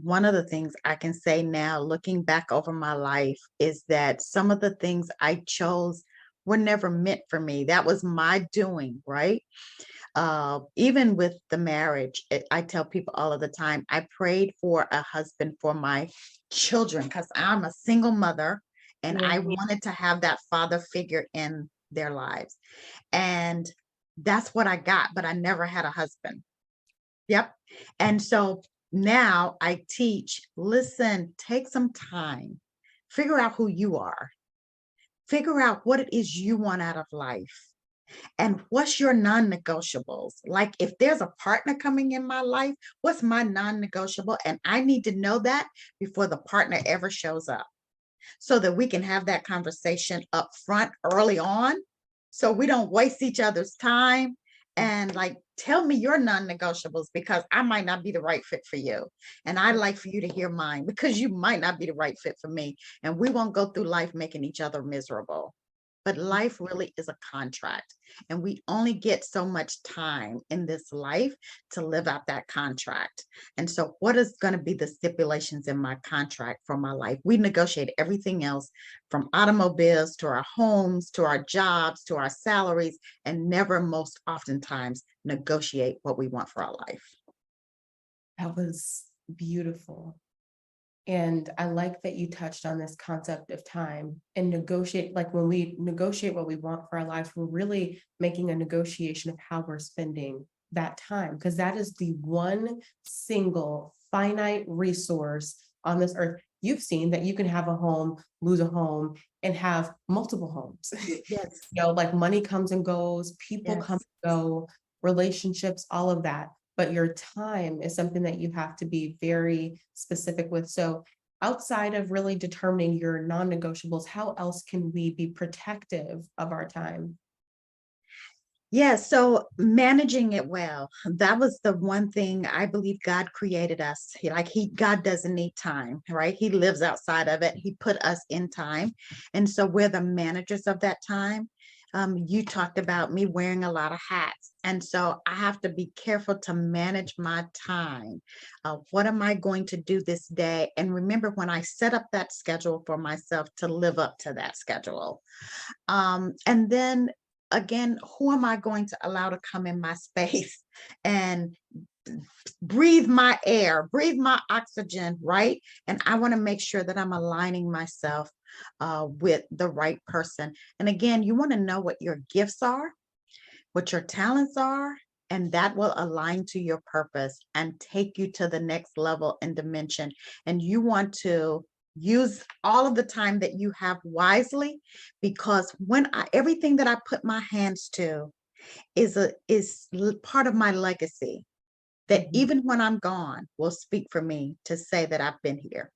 one of the things I can say now, looking back over my life, is that some of the things I chose were never meant for me. That was my doing, right? Even with the marriage, I tell people all of the time, I prayed for a husband for my children because I'm a single mother and Yeah. I wanted to have that father figure in their lives. And that's what I got, but I never had a husband. Yep. And so now I teach, listen, take some time, figure out who you are, figure out what it is you want out of life. And what's your non-negotiables? Like if there's a partner coming in my life, what's my non-negotiable? And I need to know that before the partner ever shows up so that we can have that conversation up front early on so we don't waste each other's time. And like, tell me your non-negotiables because I might not be the right fit for you. And I'd like for you to hear mine because you might not be the right fit for me. And we won't go through life making each other miserable. But life really is a contract, and we only get so much time in this life to live out that contract. And so, what is going to be the stipulations in my contract for my life? We negotiate everything else from automobiles to our homes, to our jobs, to our salaries, and never, most oftentimes, negotiate what we want for our life. That was beautiful. And I like that you touched on this concept of time and negotiate. Like when we negotiate what we want for our life, we're really making a negotiation of how we're spending that time, because that is the one single finite resource on this earth. You've seen that you can have a home, lose a home, and have multiple homes. Yes, Like money comes and goes, people come yes. and go, relationships, all of that. But your time is something that you have to be very specific with. So outside of really determining your non-negotiables, how else can we be protective of our time? Yeah, so managing it well. That was the one thing I believe God created us. God doesn't need time, right? He lives outside of it. He put us in time. And so we're the managers of that time. You talked about me wearing a lot of hats. And so I have to be careful to manage my time. What am I going to do this day? And remember when I set up that schedule for myself to live up to that schedule. And then again, who am I going to allow to come in my space and breathe my air, breathe my oxygen, right? And I want to make sure that I'm aligning myself with the right person. And again, you want to know what your gifts are, what your talents are, and that will align to your purpose and take you to the next level and dimension. And you want to use all of the time that you have wisely because everything that I put my hands to is part of my legacy that Mhm. even when I'm gone will speak for me to say that I've been here.